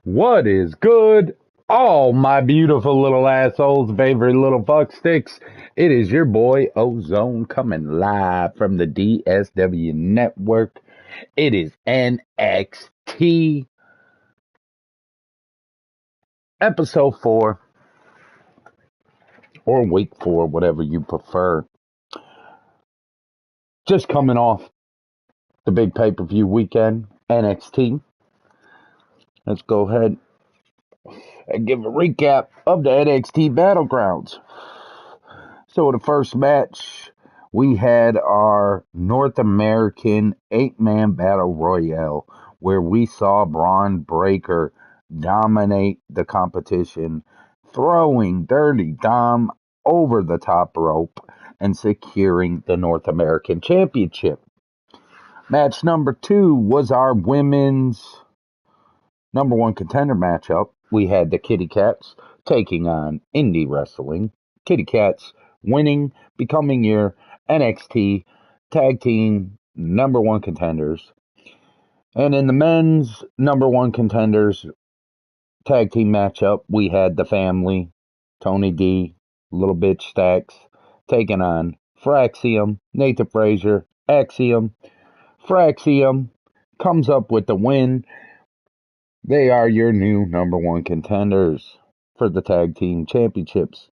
What is good? All my beautiful little assholes, favorite little fuck sticks. It is your boy Ozone coming live from the DSW network. It is NXT episode 4 or week 4, whatever you prefer. Just coming off the big pay-per-view weekend, NXT. Let's go ahead and give a recap of the NXT Battlegrounds. So the first match, we had our North American 8-man battle royale where we saw Braun Breaker dominate the competition, throwing Dirty Dom over the top rope and securing the North American Championship. Match number 2 was our women's number 1 contender matchup. We had the Kitty Cats taking on Indie Wrestling. Kitty Cats winning, becoming your NXT Tag Team number 1 contenders. And in the men's number 1 contenders tag team matchup, we had the family, Tony D, Little Bitch Stacks, taking on Fraxium, Nathan Frazier, Axiom. Fraxium comes up with the win. They are your new number 1 contenders for the tag team championships.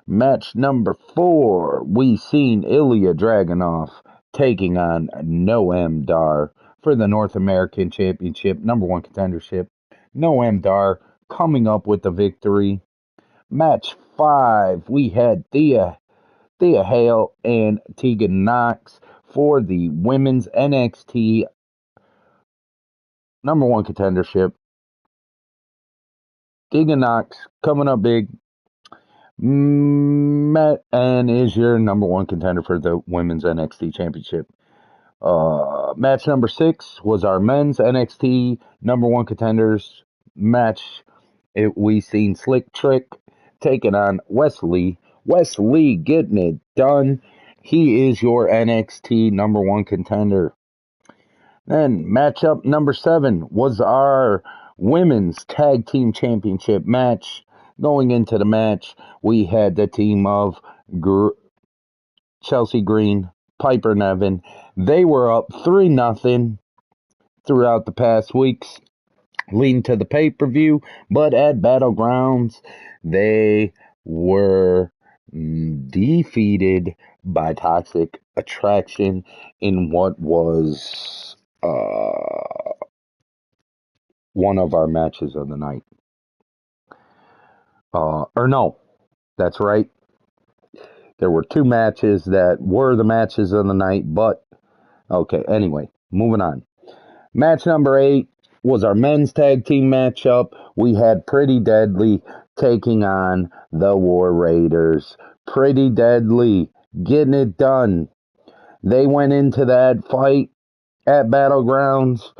Match number 4, we seen Ilya Dragunov taking on Noam Dar for the North American Championship, number 1 contendership. Noam Dar coming up with the victory. Match 5, we had Thea Hale and Tegan Knox for the women's NXT number 1 contendership. Tegan Knox coming up big. Matt and is your number 1 contender for the women's NXT championship. Match number 6 was our men's NXT number 1 contenders match. We seen Slick Trick taking on Wesley. Wesley getting it done. He is your NXT number 1 contender. Then matchup number 7 was our women's tag team championship match. Going into the match, we had the team of Chelsea Green, Piper Nevin. They were up 3-0 throughout the past weeks, leading to the pay-per-view. But at Battlegrounds, they were defeated by Toxic Attraction in what was one of our matches of the night. Or no, that's right. There were 2 matches that were the matches of the night, but okay, anyway, moving on. Match number 8 was our men's tag team matchup. We had Pretty Deadly taking on the War Raiders. Pretty Deadly getting it done. They went into that fight at Battlegrounds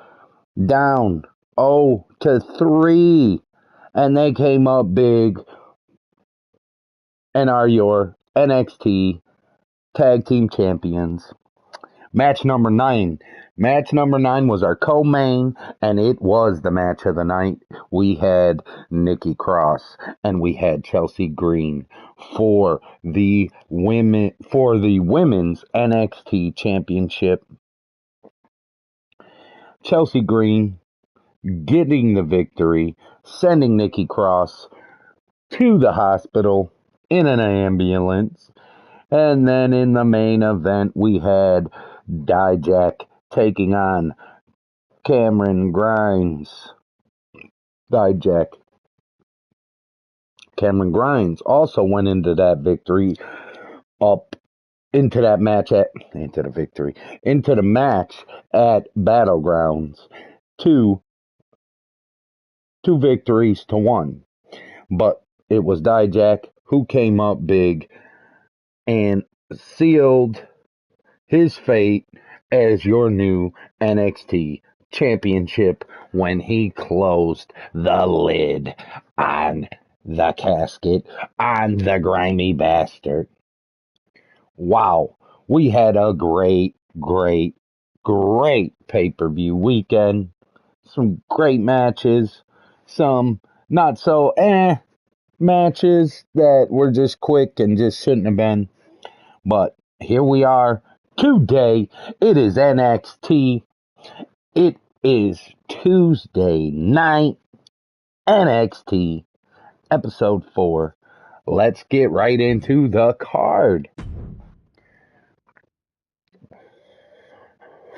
down 0-3. And they came up big and are your NXT Tag Team Champions. Match number 9. Match number 9 was our co-main, and it was the match of the night. We had Nikki Cross and we had Chelsea Green for the women's NXT Championship. Chelsea Green getting the victory, sending Nikki Cross to the hospital in an ambulance. And then in the main event, we had Dijak taking on Cameron Grimes. Cameron Grimes also went into that victory, into the match at Battlegrounds. Two victories to 1. But it was Dijak who came up big and sealed his fate as your new NXT championship when he closed the lid on the casket on the grimy bastard. Wow, we had a great pay-per-view weekend. Some great matches. some not so matches that were just quick and just shouldn't have been. But here we are today. It is NXT. It is Tuesday night. NXT episode 4. Let's get right into the card.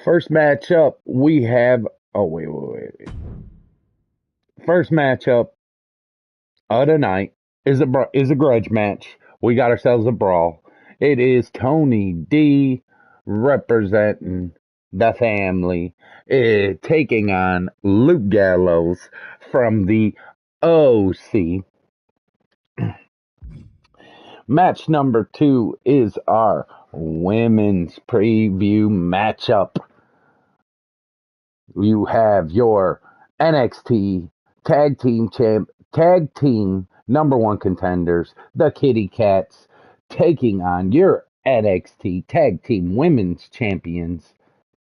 First matchup we have. Oh, wait. First matchup of the night is a grudge match. We got ourselves a brawl. It is Tony D representing the family, taking on Luke Gallows from the OC. Match number 2 is our women's preview matchup. You have your NXT tag team number 1 contenders, the Kitty Cats, taking on your NXT tag team women's champions,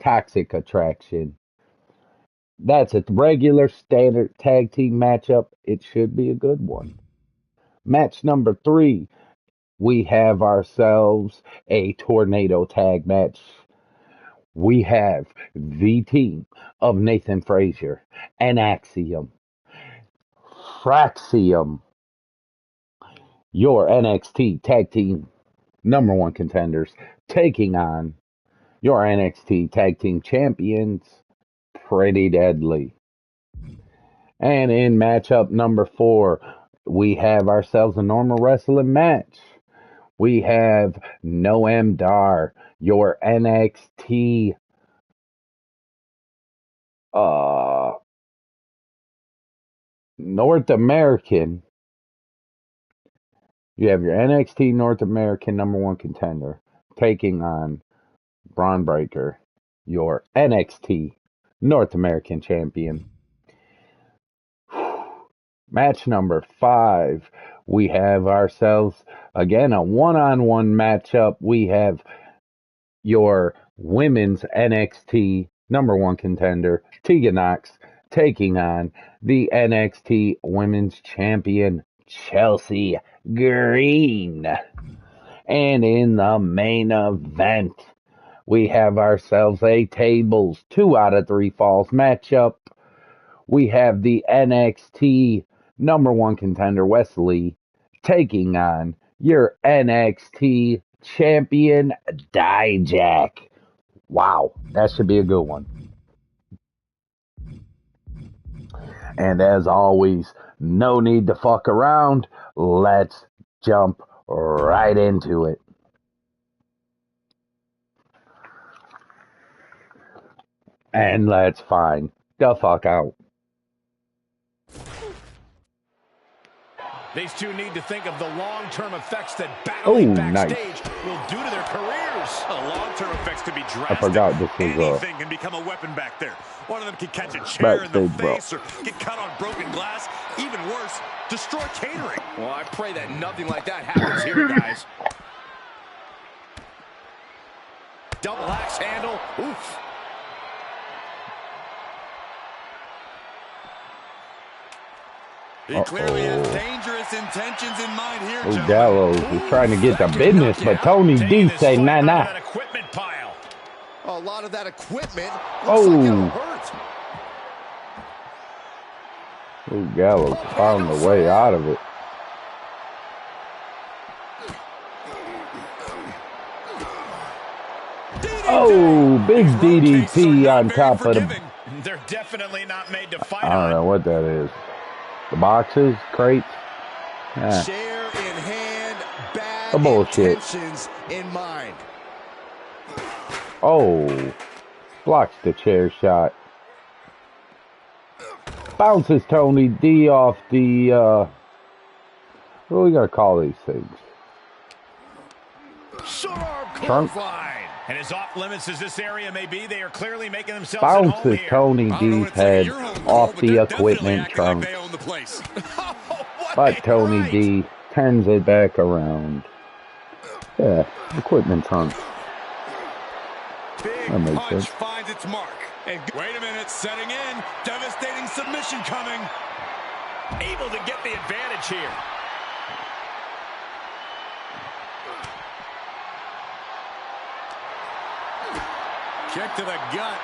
Toxic Attraction. That's a regular standard tag team matchup. It should be a good one. Match number 3, we have ourselves a tornado tag match. We have the team of Nathan Frazier and Fraxium, your NXT tag team number 1 contenders, taking on your NXT tag team champions, Pretty Deadly. And in matchup number 4, we have ourselves a normal wrestling match. We have Noam Dar, your NXT North American. You have your NXT North American number 1 contender taking on Braun Breaker, your NXT North American champion. Match number 5, we have ourselves again a one-on-one matchup. We have your women's NXT number 1 contender, Tegan Nox, taking on the NXT women's champion, Chelsea Green. And in the main event, we have ourselves a tables 2 out of 3 falls matchup. We have the NXT number 1 contender, Wesley, taking on your NXT champion, Dijak. Wow, that should be a good one. And as always, no need to fuck around. Let's jump right into it. And let's find the fuck out. These two need to think of the long-term effects that battling backstage will do to their careers. Long-term effects can be drastic. I forgot this was anything can become a weapon back there. One of them can catch a chair in the face or get cut on broken glass. Even worse, destroy catering. Well, I pray that nothing like that happens here, guys. Double axe handle. Oof. He clearly has dangerous intentions in mind here, Joe. Gallows is trying to get the business, but Tony D say nah. A lot of that equipment looks like it'll hurt. Gallows found the way out of it. Big DDT on top of the... They're definitely not made to fight. I don't know what that is. The boxes, crates. Chair in hand, bad bullshit. intentions in mind. Blocks the chair shot. Bounces Tony D off the, what are we gonna call these things? Trunk. And as off limits as this area may be, they are clearly making themselves bounces Tony D's head off the equipment trunk. But Tony D turns it back around. Yeah, equipment trunk. Big punch finds its mark. And wait a minute, setting in. Devastating submission coming. able to get the advantage here. Kick to the gut.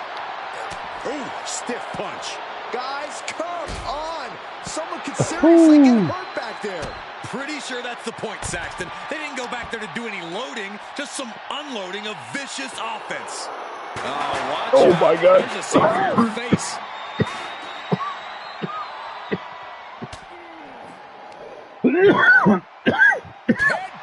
Ooh, stiff punch. Guys, come on. Someone could seriously get hurt back there. Pretty sure that's the point, Saxton. They didn't go back there to do any loading, just some unloading of vicious offense. Watch out. My God. There's a seat for your face. Headbutt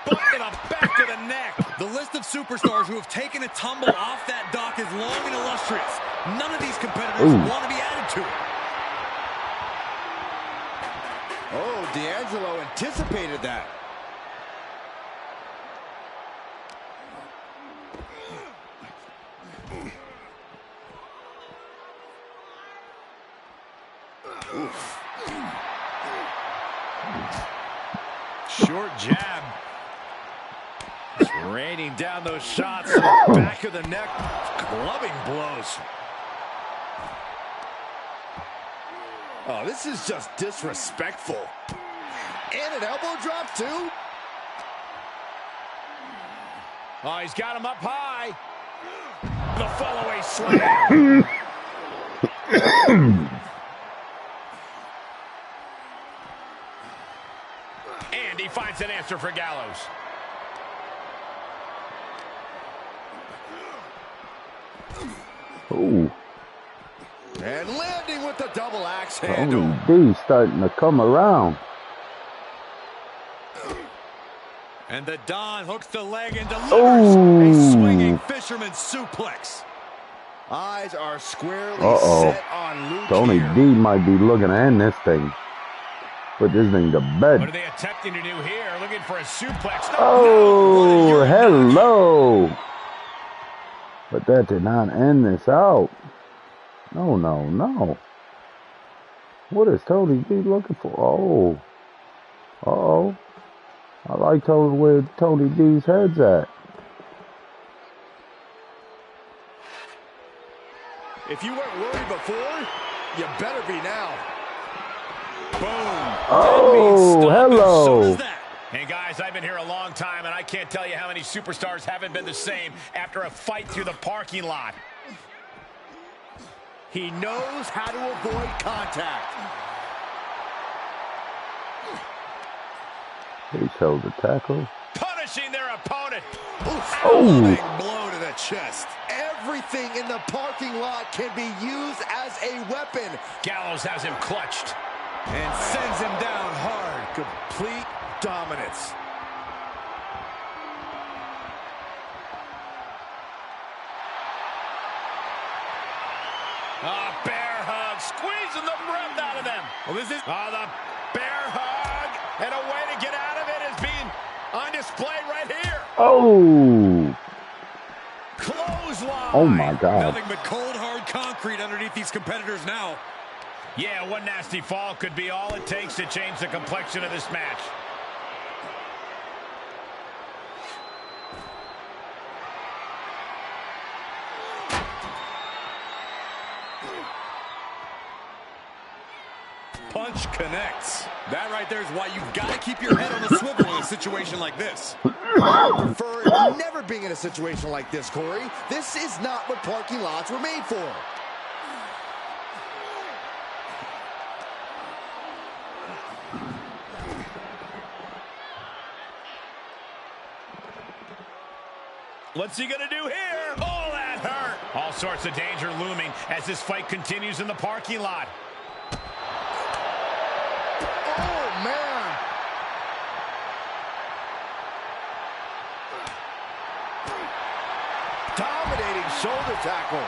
to the back of the neck. The list of superstars who have taken a tumble off that dock is long and illustrious. None of these competitors want to be added to it. Oh, D'Angelo anticipated that. Oof. Short jab. Just raining down those shots to the back of the neck. Clubbing blows. Oh, this is just disrespectful. And an elbow drop, too. Oh, he's got him up high. The follow-away slam. And he finds an answer for Gallows. Ooh. And landing with the double axe handle. Tony D starting to come around. And the Don hooks the leg and delivers a swinging fisherman suplex. Eyes are squarely set on Luke. Tony D might be looking to end this thing. Put this thing to bed. What are they attempting to do here? Looking for a suplex. No, hello. But that did not end this out. No, no, no. What is Tony D looking for? Oh. Uh-oh. I like telling where Tony D's head's at. If you weren't worried before, you better be now. Boom. Oh, hello. So hey guys, I've been here a long time, and I can't tell you how many superstars haven't been the same after a fight through the parking lot. He knows how to avoid contact. He held the tackle. Punishing their opponent. Oof. Oh. Blow to the chest. Everything in the parking lot can be used as a weapon. Gallows has him clutched and sends him down hard. Complete dominance. Bear hug, squeezing the breath out of them. Well, this is the bear hug, and a way to get out of it is being on display right here. Oh. Clothesline. Oh my God. Nothing but cold hard concrete underneath these competitors now. Yeah, one nasty fall could be all it takes to change the complexion of this match. Punch connects. That right there is why you've got to keep your head on the swivel in a situation like this. For never being in a situation like this, Corey. This is not what parking lots were made for. What's he gonna do here? Oh, that hurt. All sorts of danger looming as this fight continues in the parking lot. Oh, man. Dominating shoulder tackle.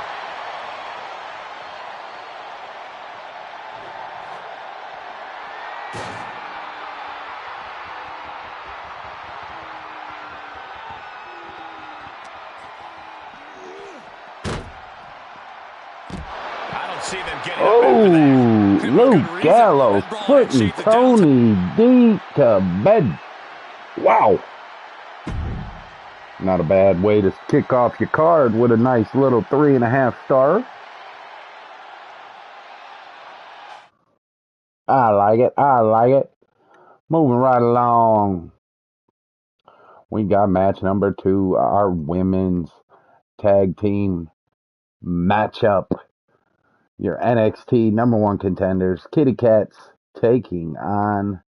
See them getting Oh, Luke Gallows putting Tony D to bed. Wow. Not a bad way to kick off your card with a nice little 3.5 star. I like it. I like it. Moving right along. We got match number 2, our women's tag team matchup. Your NXT #1 contenders, Kitty Cats, taking on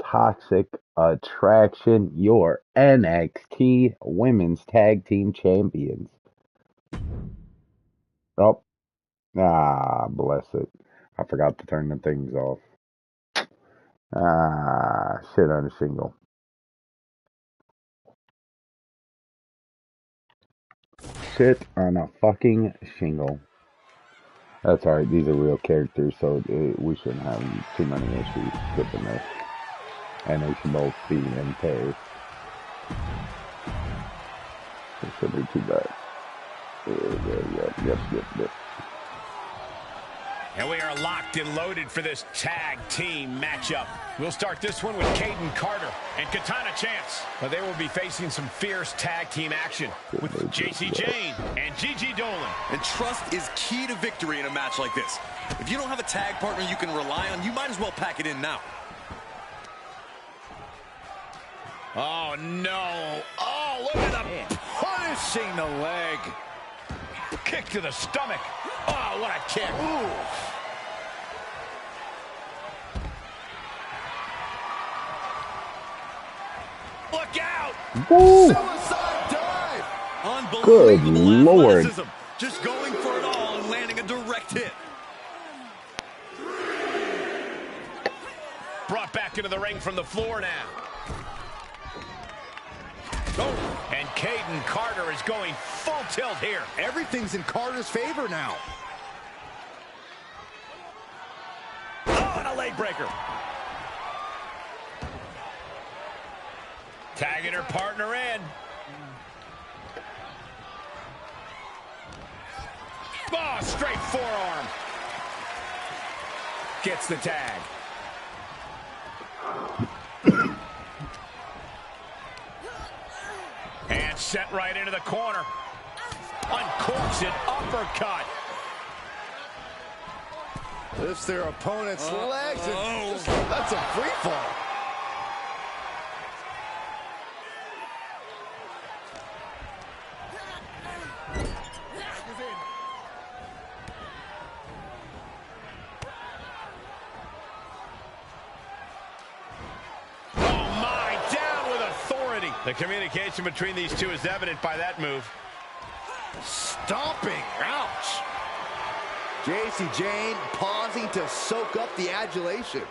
Toxic Attraction, your NXT Women's Tag Team Champions. Oh, bless it. I forgot to turn the things off. Shit on a shingle. Shit on a fucking shingle. That's alright, these are real characters, so we shouldn't have too many issues skipping this. And they should both be in pairs. It should be too bad. Yep. And we are locked and loaded for this tag team matchup. We'll start this one with Caden Carter and Katana Chance. But they will be facing some fierce tag team action with JC Jane and Gigi Dolan. And trust is key to victory in a match like this. If you don't have a tag partner you can rely on, you might as well pack it in now. Oh, no. Oh, look at the punishing the leg. Kick to the stomach. Oh, what a kick. Ooh. Look out. Woo. Suicide dive. Good Unbelievable Lord. athleticism. Just going for it all and landing a direct hit. Brought back into the ring from the floor now. Oh, and Caden Carter is going full tilt here. Everything's in Carter's favor now. Oh, and a leg breaker. Tagging her partner in. Oh, straight forearm. Gets the tag. And set right into the corner. Uncorks it, uppercut. Lifts their opponent's legs and just lets him free fall. The communication between these two is evident by that move. Stomping. Ouch. JC Jane pausing to soak up the adulation.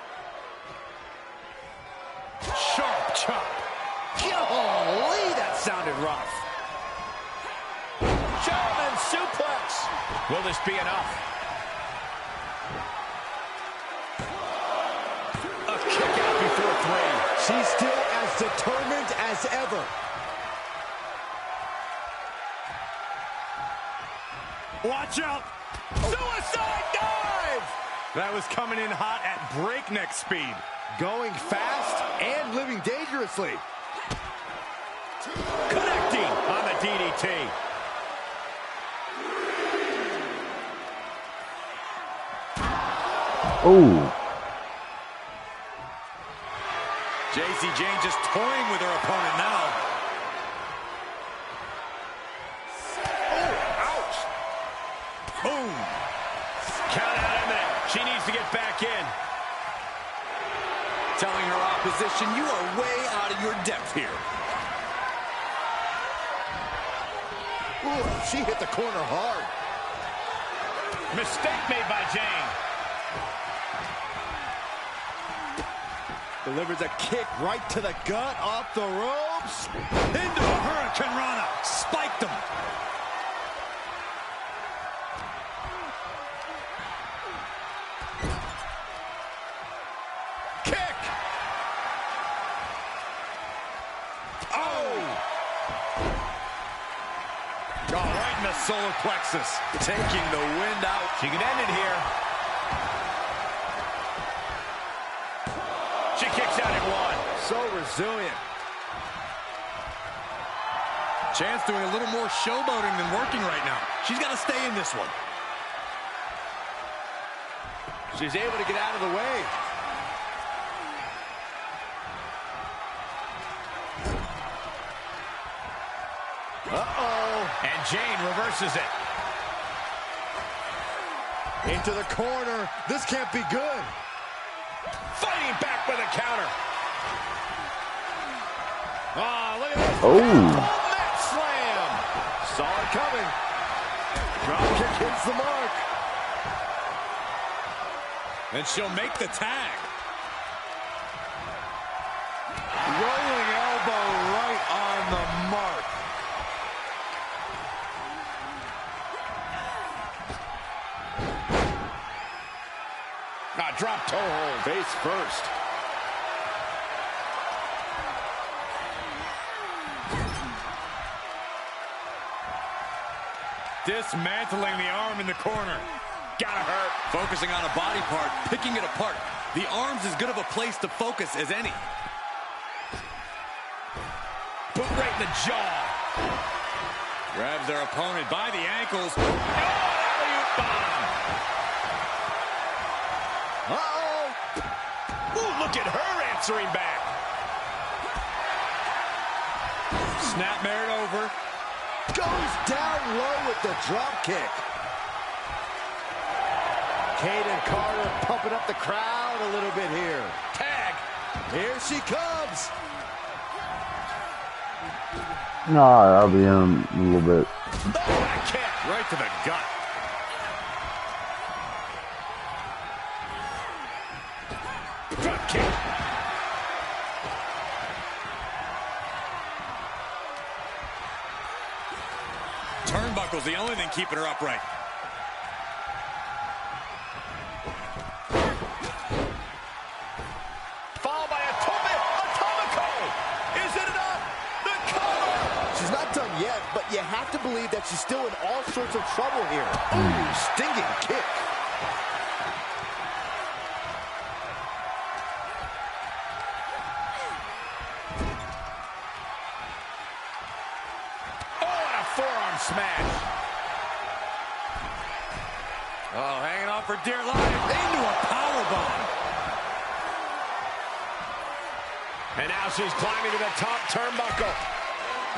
Sharp chop. Golly, that sounded rough. German suplex. Will this be enough? A kick out before 3. She's still as determined as ever. Watch out. Suicide dive. That was coming in hot at breakneck speed. Going fast and living dangerously. Connecting on the DDT. Oh. JC Jane just toying with her opponent now. Oh, ouch. Boom. Count out imminent. She needs to get back in. Telling her opposition, you are way out of your depth here. Ooh, she hit the corner hard. Mistake made by Jane. Delivers a kick right to the gut, off the ropes. Into a Hurricane Rana. Spiked him. Kick. Oh. Right in the solar plexus. Taking the wind out. She can end it here. She kicks out at 1. So resilient. Chance doing a little more showboating than working right now. She's got to stay in this one. She's able to get out of the way. Uh-oh. And Jane reverses it. Into the corner. This can't be good. Fighting back with a counter. Oh, look at this. Oh. Mat slam. Saw it coming. Drop kick hits the mark. And she'll make the tag. Rolling elbow right on the mark. Drop toe hold. Face first. Dismantling the arm in the corner. Gotta hurt. Focusing on a body part, picking it apart. The arm's as good of a place to focus as any. Boot right in the jaw. Grabs their opponent by the ankles. Oh, alley-oop bomb. Uh-oh. Ooh, look at her answering back. Snapmare it over. Goes down low with the drop kick. Kaden Carter pumping up the crowd a little bit here. Tag. Here she comes. No, I'll be in a little bit. Oh, that kick right to the gut. Drop kick. Turnbuckle's the only thing keeping her upright. Followed by a Atomico. Is it enough? The cover. She's not done yet, but you have to believe that she's still in all sorts of trouble here. Ooh, stinging kick. Forearm smash. Oh, hanging on for dear life. Into a powerbomb. And now she's climbing to the top turnbuckle.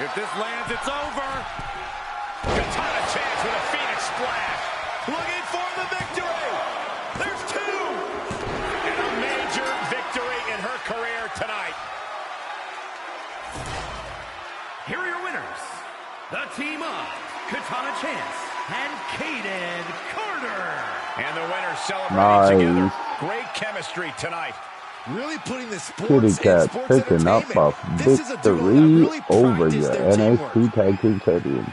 If this lands, it's over. Katana chance with a Phoenix splash. Looking for the victory. There's two. And a major victory in her career tonight. Here are your winners. The team of Katana Chance and Kaden Carter. And the winners celebrating Nice. together. Great chemistry tonight. Really putting the sports Kitty in Cat sports picking up a entertainment. This is a duo that victory really over practiced your their teamwork. NXT Tag Team Champions.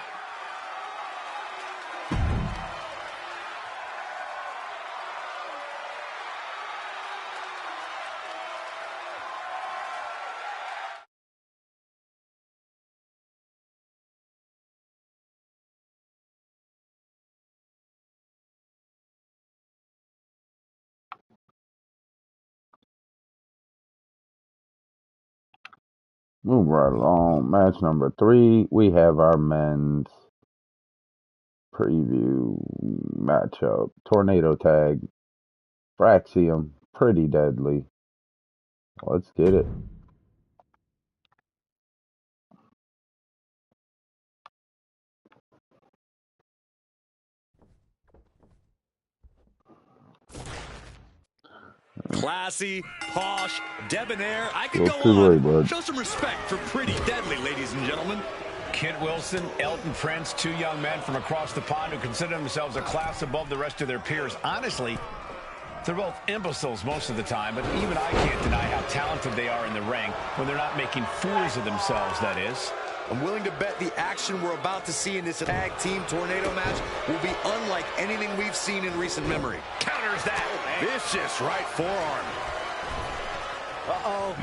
Move right along. Match number 3. We have our men's preview matchup. Tornado tag. Fraxium. Pretty deadly. Let's get it. Classy, posh, debonair. I could Go go to on. it, bud. Show some respect for Pretty Deadly, ladies and gentlemen. Kent Wilson, Elton Prince, two young men from across the pond who consider themselves a class above the rest of their peers. Honestly, they're both imbeciles most of the time, but even I can't deny how talented they are in the ring when they're not making fools of themselves, that is. I'm willing to bet the action we're about to see in this tag team tornado match will be unlike anything we've seen in recent memory. Counters that. Vicious right forearm. Uh-oh.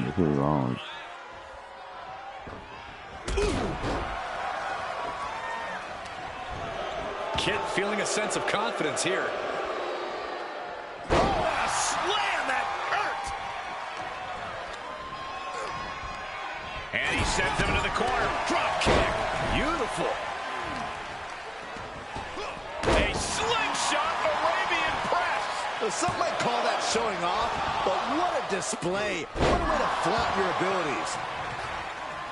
This is wrong. Kit feeling a sense of confidence here. Oh, a slam that hurt. And he sends him into the corner. Drop kick. Beautiful. A slingshot Arabian press. Some might call that showing off, but what a display. What a way to flaunt your abilities.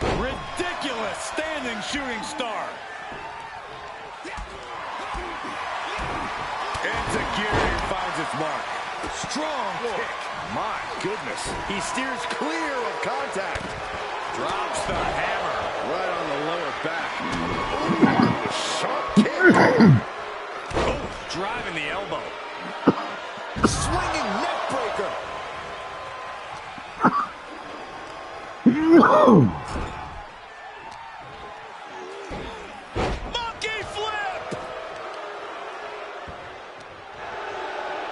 Ridiculous standing shooting star. Enzuigiri finds its mark. Strong kick. My goodness. He steers clear of contact. Drops the hammer. Right on the lower back. Ooh, sharp kick. Oh, driving the elbow. Swinging neck breaker. Monkey flip.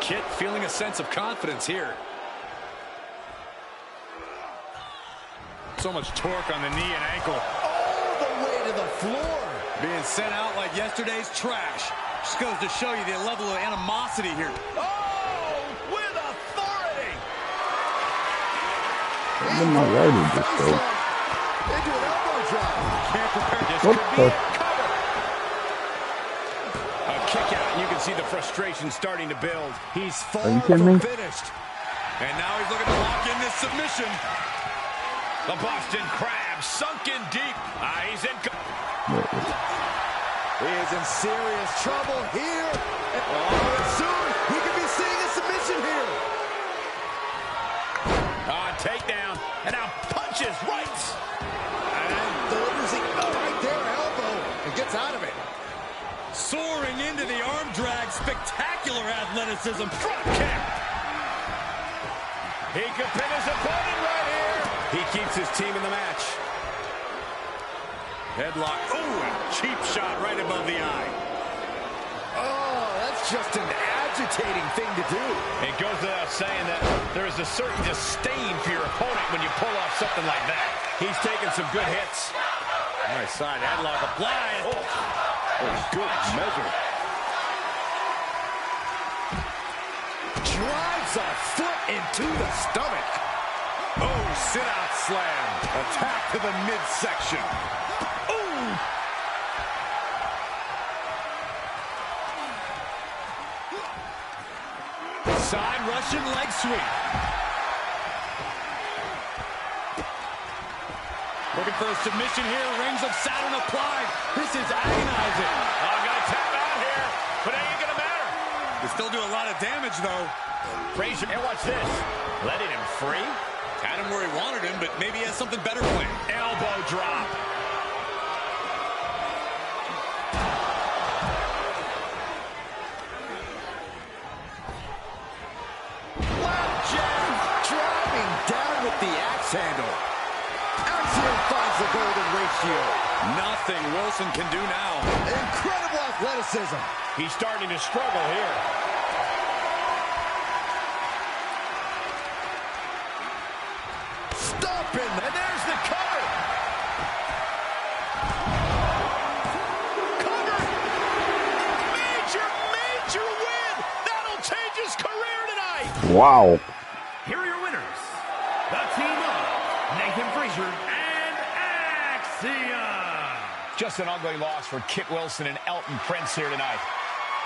Kit feeling a sense of confidence here. So much torque on the knee and ankle. All the way to the floor. Being sent out like yesterday's trash. Just goes to show you the level of animosity here. Oh, with authority. I'm not right with this though. Into an elbow drop. Can't prepare. This What could the? be a cover. A kick out, and you can see the frustration starting to build. He's Are far you kidding from me? finished. And now he's looking to lock in this submission. The Boston Crab sunk in deep. He's in. He is in serious trouble here. And soon we could be seeing a submission here. Takedown. And now punches right. And delivers the right there elbow and gets out of it. Soaring into the arm drag. Spectacular athleticism. Drop kick. He could pin his opponent right here. He keeps his team in the match. Headlock. Oh, and cheap shot right above the eye. Oh, that's just an agitating thing to do. It goes without saying that there is a certain disdain for your opponent when you pull off something like that. He's taking some good hits. Nice side headlock applied. Oh, good measure. Drives a foot into the stomach. Oh, sit-out slam. Attack to the midsection. Ooh. Side Russian leg sweep. Looking for a submission here. Rings of Saturn applied. This is agonizing. I'm going to tap out here, but it ain't going to matter. They still do a lot of damage, though. Frazier, and watch this. Letting him free. Had him where he wanted him, but maybe he has something better planned. Elbow drop. Flapjack driving down with the axe handle. Axiom finds the golden ratio. Nothing Wilson can do now. Incredible athleticism. He's starting to struggle here. Stomping. And there's the cover. Cover. Major, major win. That'll change his career tonight. Wow. Here are your winners, the team of Nathan Frazier and Axiom. Just an ugly loss for Kit Wilson and Elton Prince here tonight.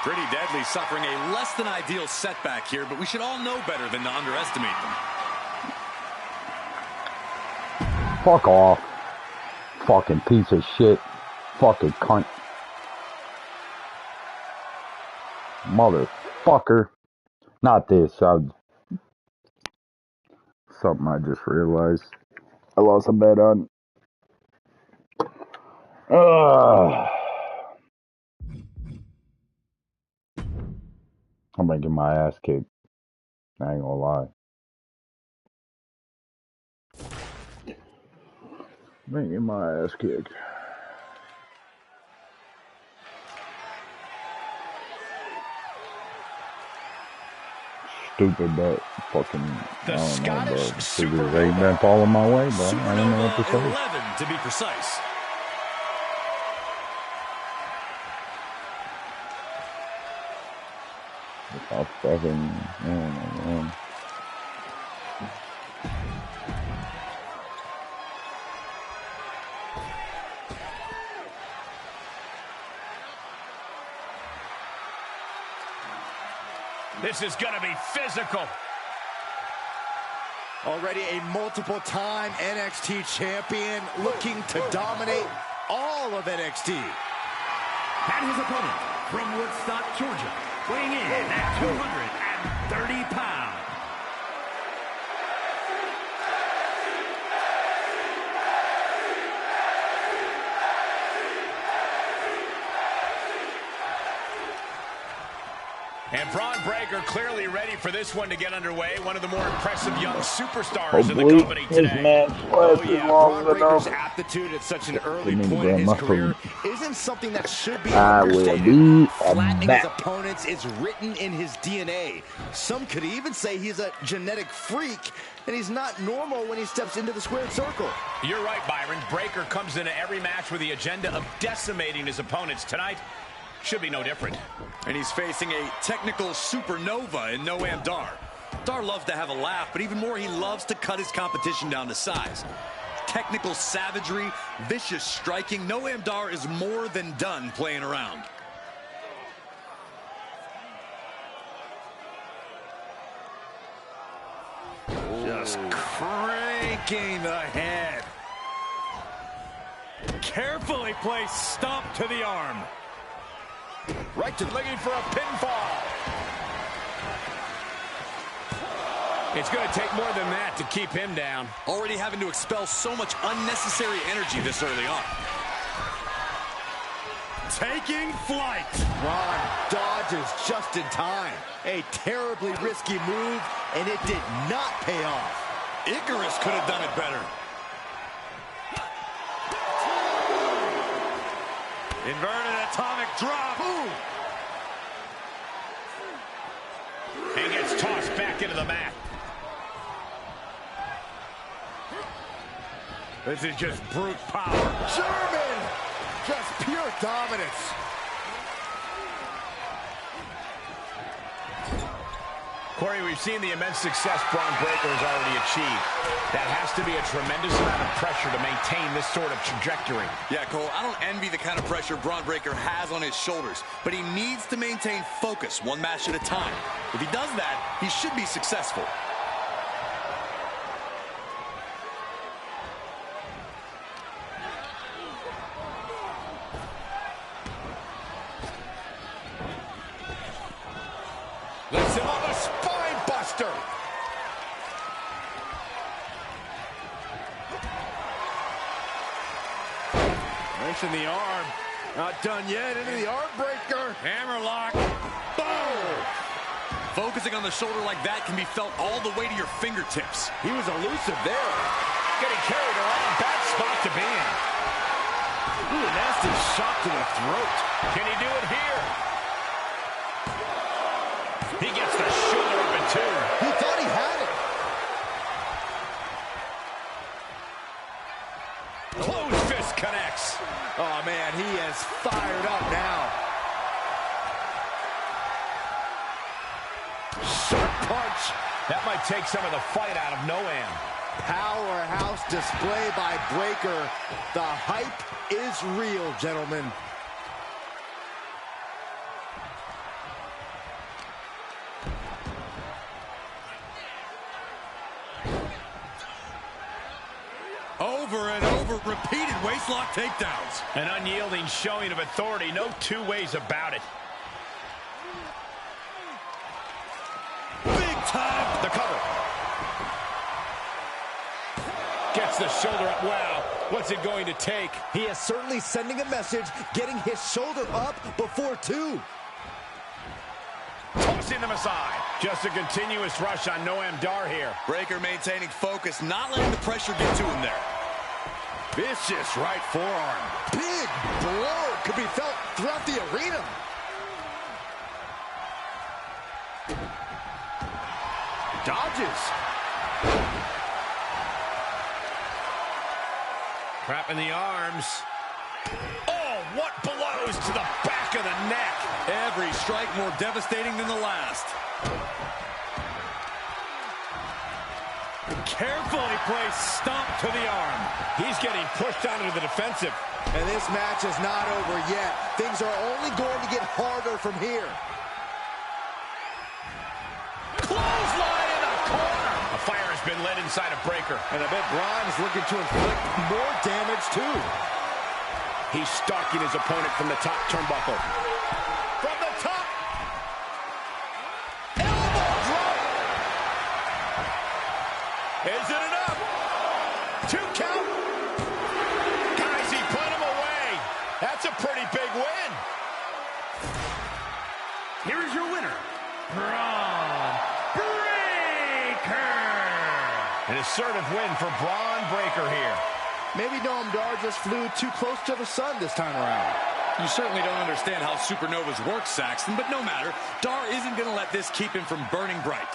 Pretty deadly, suffering a less than ideal setback here, but we should all know better than to underestimate them. Fuck off. Fucking piece of shit. Fucking cunt. Motherfucker. Not this. Something I just realized. I lost a bet on. I'm gonna get my ass kicked. I ain't gonna lie. I'm gonna get my ass kicked. Stupid bet. Fucking, The I don't know, bro. Scottish Super Figures ain't been falling my way, bro. I don't know what to Supernova say. 11, to be precise. I fucking, I don't know, man. This is going to be physical. Already a multiple-time NXT champion looking to dominate all of NXT. And his opponent from Woodstock, Georgia, weighing in at 230 pounds. And Braun Breaker clearly ready for this one to get underway. One of the more impressive young superstars in the company today. Oh yeah, Braun Breaker's aptitude at such an early point in his career isn't something that should be understated. Flattening his opponents is written in his DNA. Some could even say he's a genetic freak, and he's not normal when he steps into the squared circle. You're right, Byron. Breaker comes into every match with the agenda of decimating his opponents. Tonight should be no different. And he's facing a technical supernova in Noam Dar. Dar loves to have a laugh, but even more, he loves to cut his competition down to size. Technical savagery, vicious striking. Noam Dar is more than done playing around. Just cranking the head. Carefully placed stomp to the arm. Right to looking for a pinfall. It's going to take more than that to keep him down. Already having to expel so much unnecessary energy this early on. Taking flight. Braun dodges just in time. A terribly risky move, and it did not pay off. Icarus could have done it better. Inverted atomic drop. Ooh. And gets tossed back into the mat. This is just brute power. German! Just pure dominance. Corey, we've seen the immense success Braun Breaker has already achieved. That has to be a tremendous amount of pressure to maintain this sort of trajectory. Yeah, Cole, I don't envy the kind of pressure Braun Breaker has on his shoulders, but he needs to maintain focus one match at a time. If he does that, he should be successful. Lets him on a spine buster. Wrenching the arm. Not done yet. Into the arm breaker. Hammerlock. Boom! Focusing on the shoulder like that can be felt all the way to your fingertips. He was elusive there. Getting carried around. Bad spot to be in. Ooh, nasty shot to the throat. Can he do it here? He gets the shoulder up in two. He thought he had it. Closed fist connects. Oh, man, he is fired up now. Sharp punch. That might take some of the fight out of Noam. Powerhouse display by Breaker. The hype is real, gentlemen. Over and over, repeated waistlock takedowns. An unyielding showing of authority, no two ways about it. Big time. The cover. Gets the shoulder up. Wow, what's it going to take? He is certainly sending a message, getting his shoulder up before two. Tossing them aside. Just a continuous rush on Noam Dar here. Breaker maintaining focus, not letting the pressure get to him there. Vicious right forearm. Big blow could be felt throughout the arena. Dodges. Trapping the arms. Oh, what blows to the back of the neck. Every strike more devastating than the last. Carefully placed stomp to the arm. He's getting pushed onto the defensive. And this match is not over yet. Things are only going to get harder from here. Clothesline in the corner. A fire has been led inside a breaker. And I bet Braun is looking to inflict more damage, too. He's stalking his opponent from the top turnbuckle. From the top. Elbow drop. Is it enough? 2 count. Guys, he put him away. That's a pretty big win. Here is your winner, Braun Breaker. An assertive win for Braun Breaker here. Maybe Noam Dar just flew too close to the sun this time around. You certainly don't understand how supernovas work, Saxton, but no matter. Dar isn't going to let this keep him from burning bright.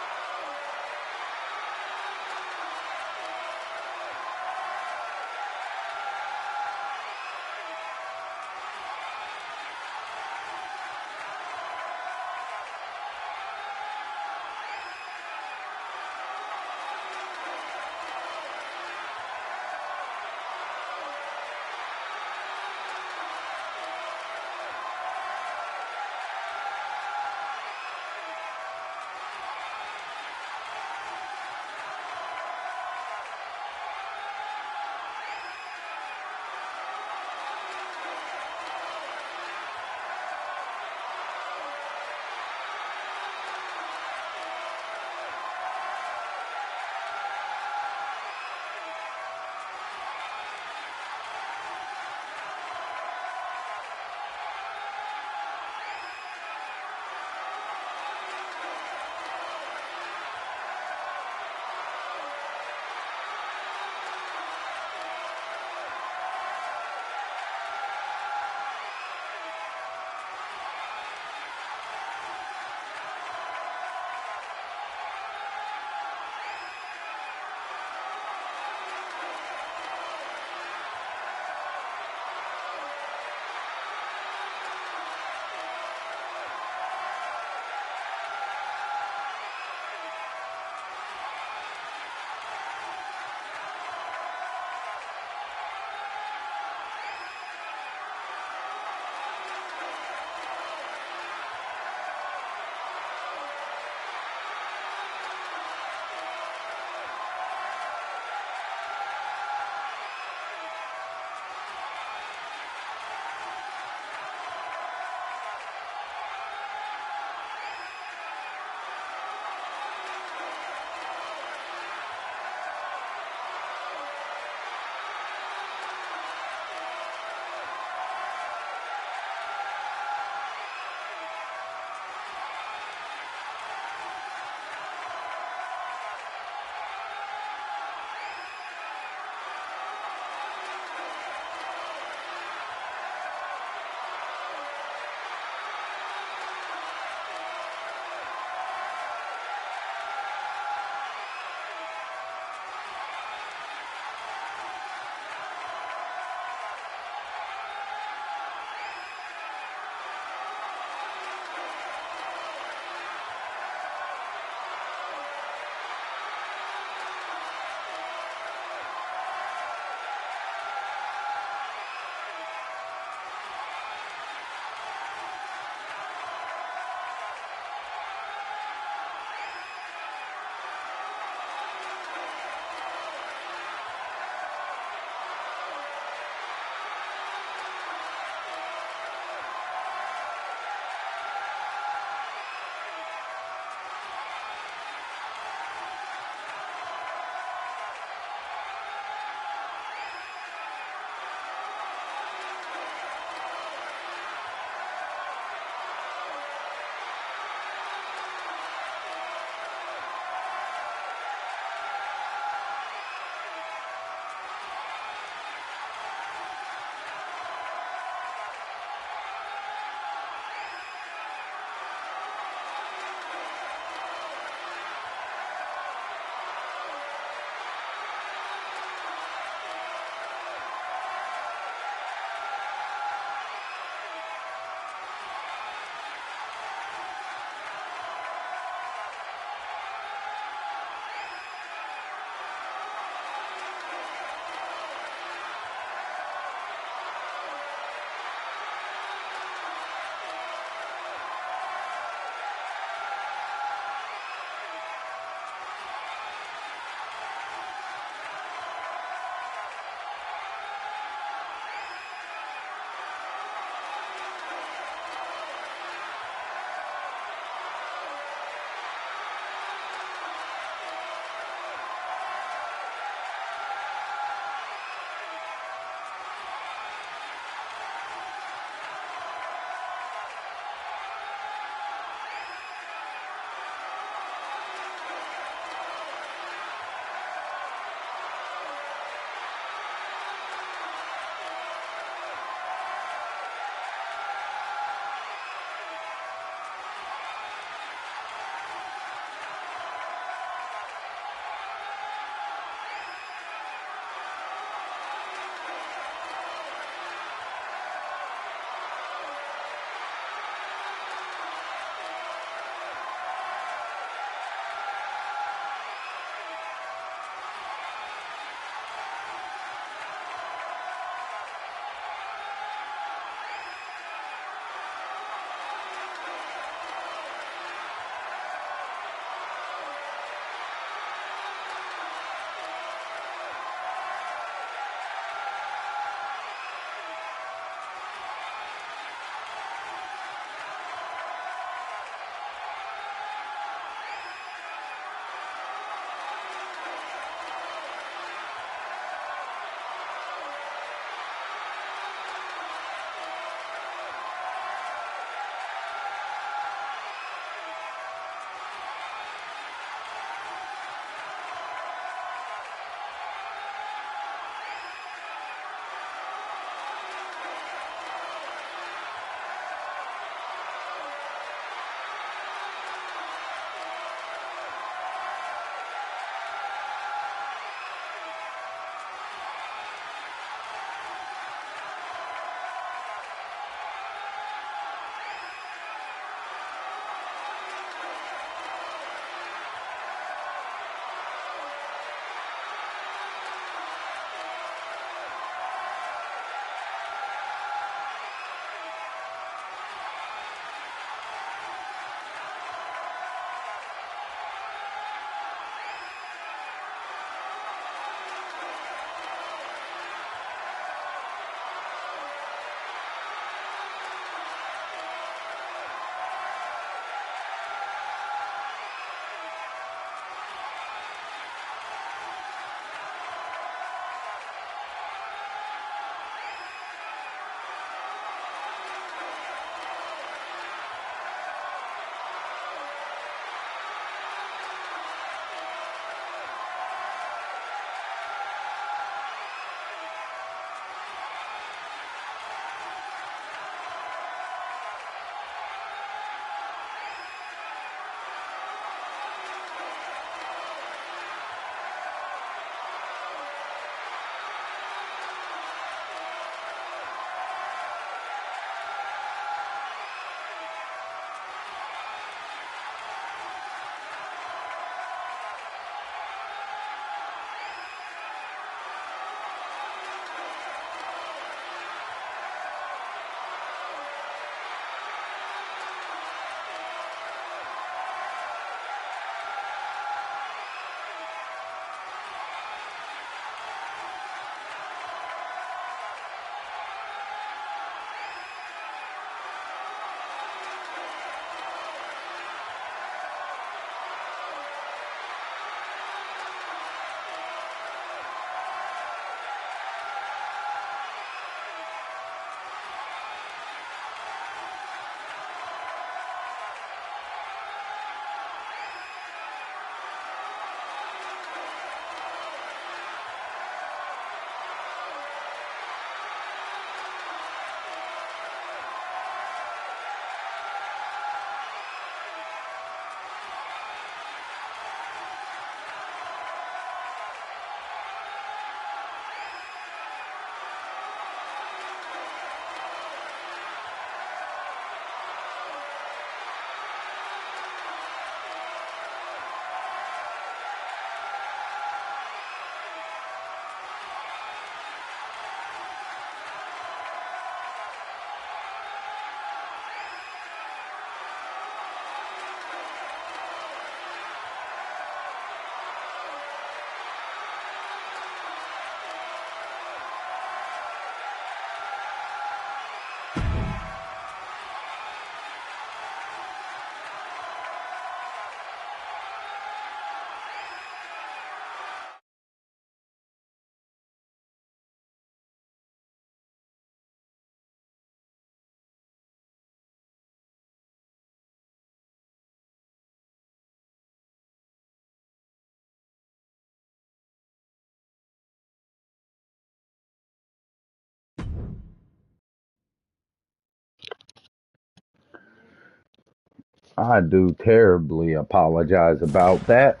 I do terribly apologize about that.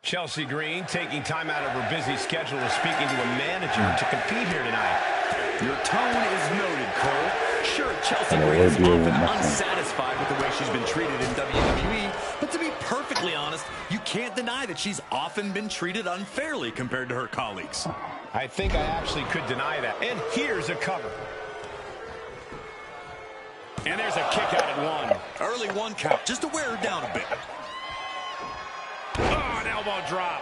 Chelsea Green taking time out of her busy schedule to speaking to a manager to compete here tonight. Your tone is noted, Cole. Sure, Chelsea Green is often unsatisfied with the way she's been treated in WWE, but to be perfectly honest, you can't deny that she's often been treated unfairly compared to her colleagues. I think I actually could deny that. And here's a cover. And there's a kick out at 1. Early 1 count, just to wear her down a bit. Oh, an elbow drop.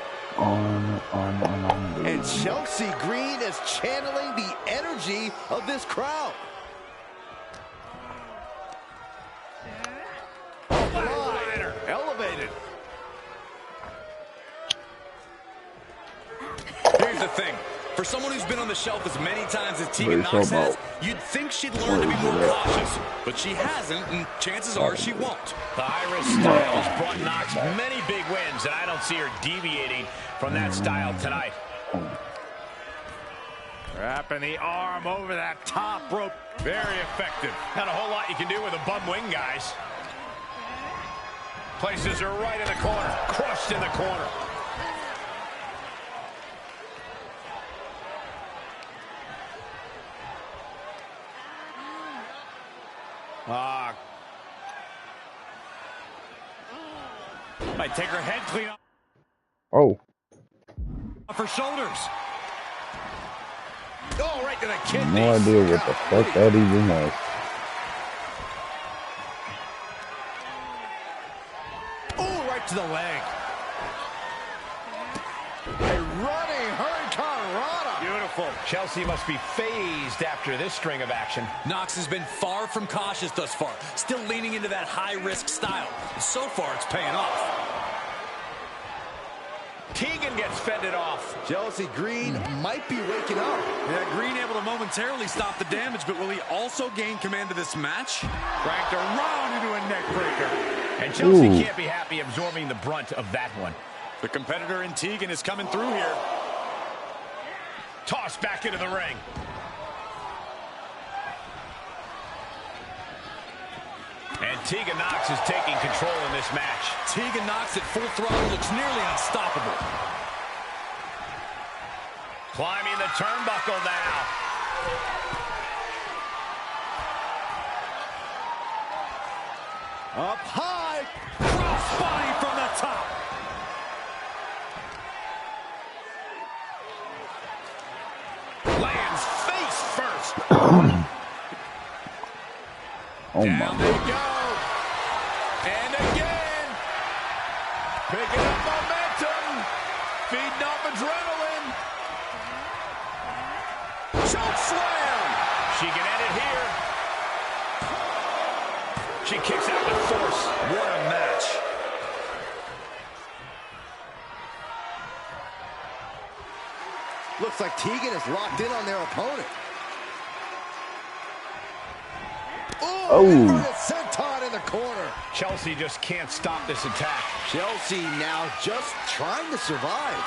And Chelsea Green is channeling the energy of this crowd. Liner, elevated. Here's the thing. For someone who's been on the shelf as many times as Tegan Nox has, you'd think she'd learn to be more cautious. But she hasn't, and chances are she won't. The high-risk style has brought Nox many big wins, and I don't see her deviating from that style tonight. Wrapping the arm over that top rope. Very effective. Not a whole lot you can do with a bum wing, guys. Places her right in the corner. Crushed in the corner. Might take her head clean off. Oh. Off her shoulders. Oh, right to the kidneys. No idea what the fuck that even was. Oh, right to the leg. A running hurricane rana. Beautiful. Chelsea must be phased after this string of action. Nox has been far from cautious thus far, still leaning into that high-risk style. So far, it's paying off. Tegan gets fended off. Chelsea Green might be waking up. Yeah, Green able to momentarily stop the damage, but will he also gain command of this match? Cranked around into a neck breaker. And Chelsea can't be happy absorbing the brunt of that one. The competitor in Tegan is coming through here. Tossed back into the ring. And Tegan Nox is taking control in this match. Tegan Nox at full throttle looks nearly unstoppable. Climbing the turnbuckle now. Up high. Crossbody from the top. Lands face first. Oh Down my they God. go. And again. Picking up momentum. Feeding off adrenaline. Choke slam. She can end it here. She kicks out with force. What a match. Looks like Tegan is locked in on their opponent. Oh. Inverted senton in the corner. Chelsea just can't stop this attack. Chelsea now just trying to survive.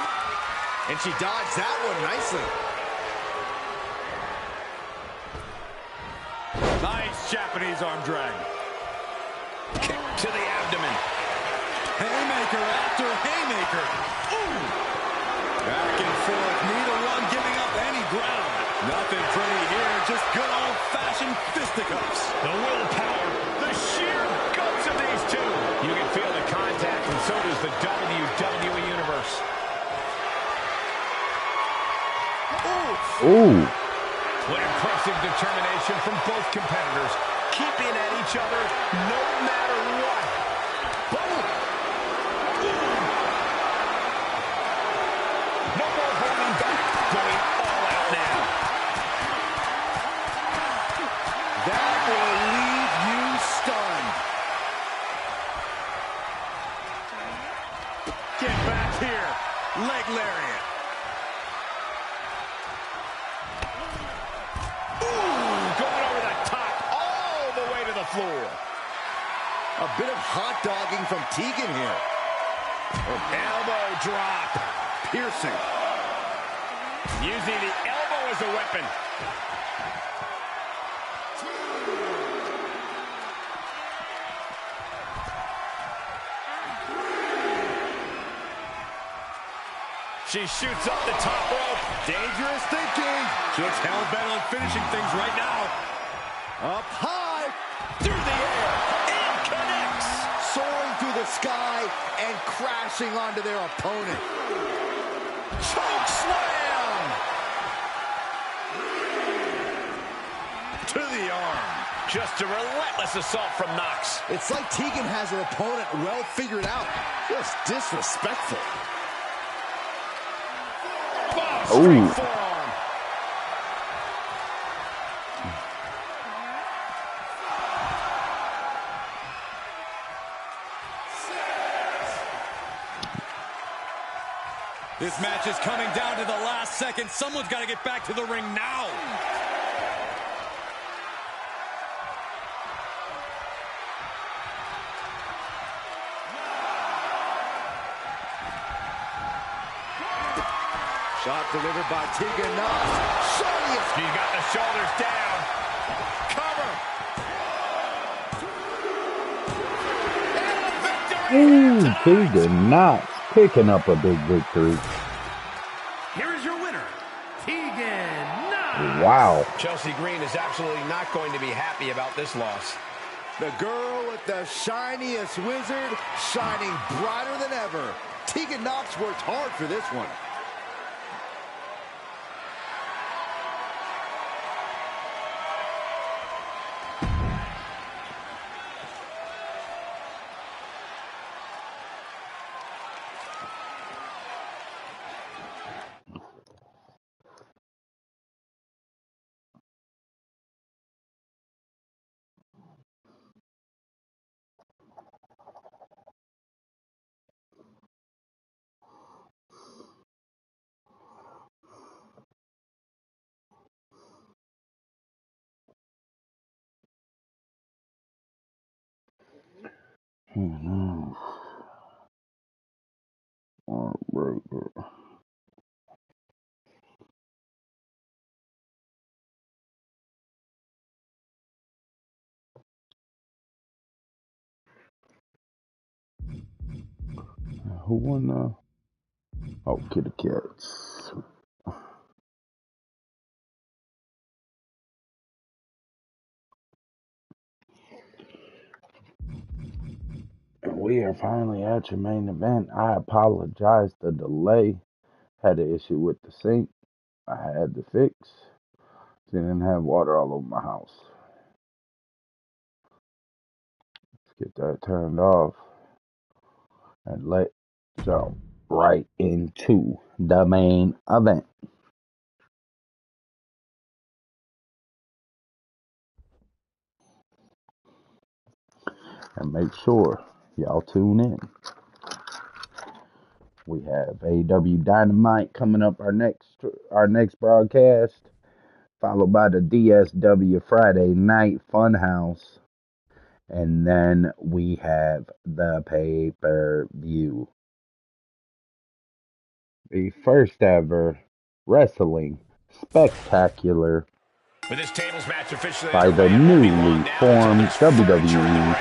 And she dodged that one nicely. Nice Japanese arm drag. Kick to the abdomen. Haymaker after haymaker. Ooh. Back and forth, neither one giving up any ground. Nothing pretty here, just good old-fashioned fisticuffs. The willpower, the sheer guts of these two. You can feel the contact, and so does the WWE Universe. Ooh. What impressive determination from both competitors, keeping at each other no matter what. Boom. No more holding back, going all out now. That will leave you stunned. Get back here. Leg lariat. Going over the top, all the way to the floor. A bit of hot dogging from Tegan here. Elbow drop. Piercing. Using the elbow as a weapon. She shoots up the top rope. Dangerous thinking. Just hell-bent on finishing things right now. Up high. Through the air. It connects. Soaring through the sky and crashing onto their opponent. Choke slam. To the arm. Just a relentless assault from Knox. It's like Tegan has her opponent well figured out. Just disrespectful. Ooh. Forearm. This match is coming down to the last second. Someone's got to get back to the ring now. Shot delivered by Tegan Knox. Shiny. He got the shoulders down. Cover. Ooh, Tegan Knox picking up a big victory. Here is your winner, Tegan Knox. Wow. Chelsea Green is absolutely not going to be happy about this loss. The girl with the shiniest wizard shining brighter than ever. Tegan Knox worked hard for this one. Who won the... Oh, Kitty Cats. We are finally at your main event. I apologize. The delay. Had an issue with the sink. I had to fix. Didn't have water all over my house. Let's get that turned off. And let's jump right into the main event. And make sure y'all tune in. We have AEW Dynamite coming up our next broadcast, followed by the DSW Friday Night Funhouse, and then we have the pay-per-view. The first ever wrestling spectacular With this tables match officially by the newly formed WWE,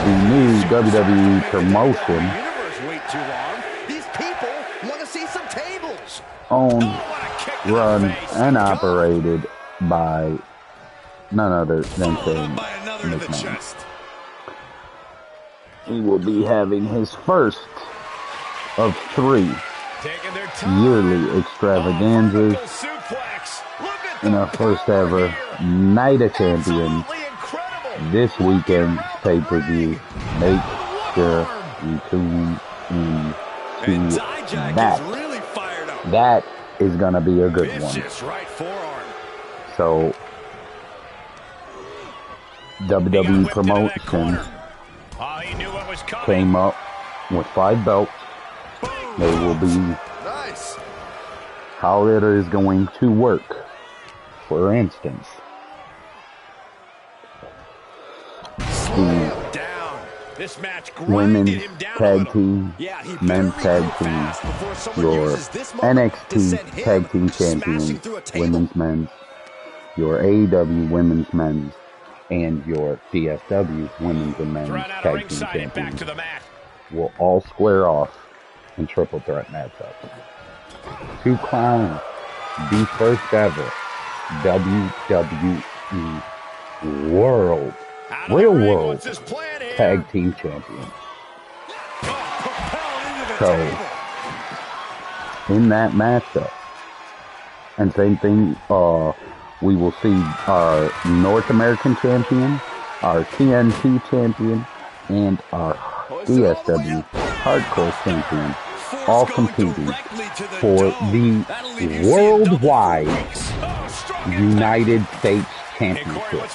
the new WWE promotion, Universe wait too long. These people want to see some tables. owned, run, and operated by none other than Shane By another in the McMahon. chest. He will be having his first of 3 taking their time. yearly extravaganzas Vertical suplex. Look at in the our first power ever here. Night of Champions Absolutely incredible. this weekend's pay-per-view. Make sure you tune in And to Dijak that. is really fired up. That is going to be a good one. Vicious right forearm. So, He got WWE whipped into that Promotions corner. Oh, he knew what was coming. came up with 5 belts. They will be Nice. how it is going to work. For instance, the Down. This match women's grinded him down a tag little. team, Yeah, he men's better tag go team, fast before someone your uses this moment to NXT send him tag team smashing champions, through a table. women's, men's, your AEW women's, men's, and your DSW women's and men's Run out of tag team ringside and back to champions the mat. will all square off in triple threat matchups. to crown the first ever WWE World, Real World Tag Team Champions. So, in that matchup, and same thing, we will see our North American champion, our TNT champion, and our DSW Hardcore champion, all competing for the worldwide United States Championship.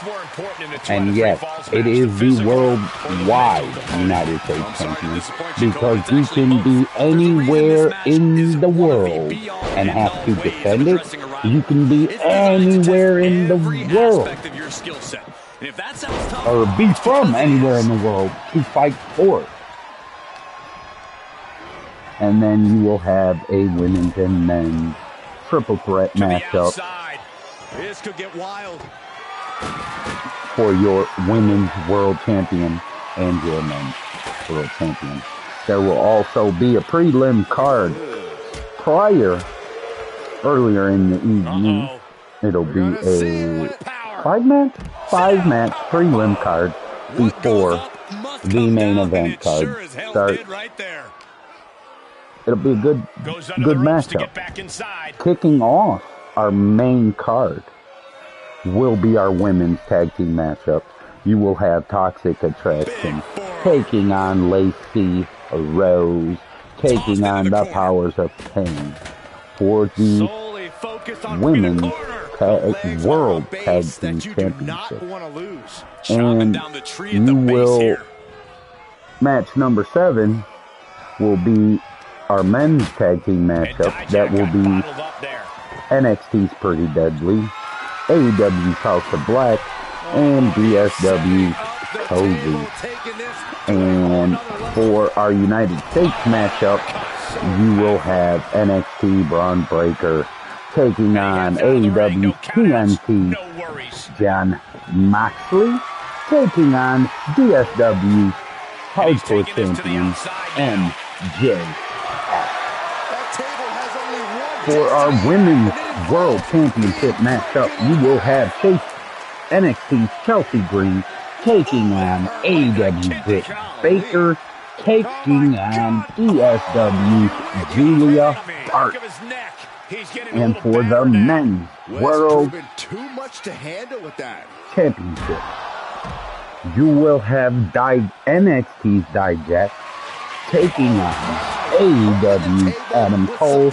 And yes, it is the worldwide United States Championship because you can be anywhere in the world and have to defend it. You can be anywhere in the world or be from anywhere in the world to fight for it. And then you will have a women's and men's triple threat matchup. This could get wild. For your women's world champion and your men's world champion. There will also be a prelim card earlier in the evening. It'll be a five match prelim card before the main event card starts. It'll be a good matchup. Kicking off our main card will be our women's tag team matchup. You will have Toxic Attraction taking on Lacey Rose, taking on the Powers of Pain for the women's world tag team championship. And you will, match number 7 will be our men's tag team matchup. That will be NXT's Pretty Deadly, AEW's House of Black, and DSW's Cozy. And for our United States matchup, you will have NXT Braun Breaker taking on AEW TNT Jon Moxley, taking on DSW's Hardcore Champion MJF. For our Women's World Championship matchup, you will have NXT's Chelsea Green taking on AEW's Britt Baker, taking on DSW's Julia Hart. And for the Men's World Championship, you will have NXT's Dijak taking on AEW's Adam Cole,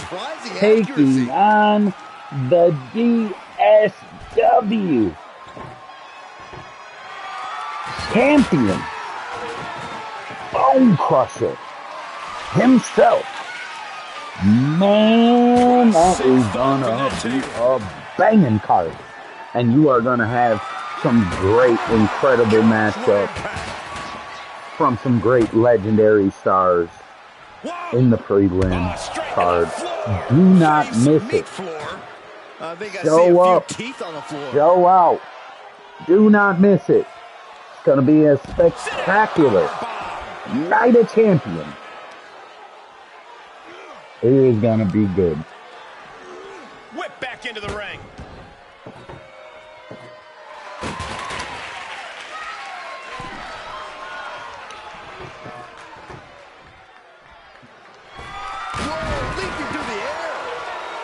taking on the DSW champion, Bone Crusher himself. Man, that is gonna be a banging card. And you are gonna have some great, incredible matchups from some great legendary stars in the prelim card. Do not miss it. Show up. Show out. Do not miss it. It's going to be a spectacular Night of Champions. It is going to be good. Whip back into the ring.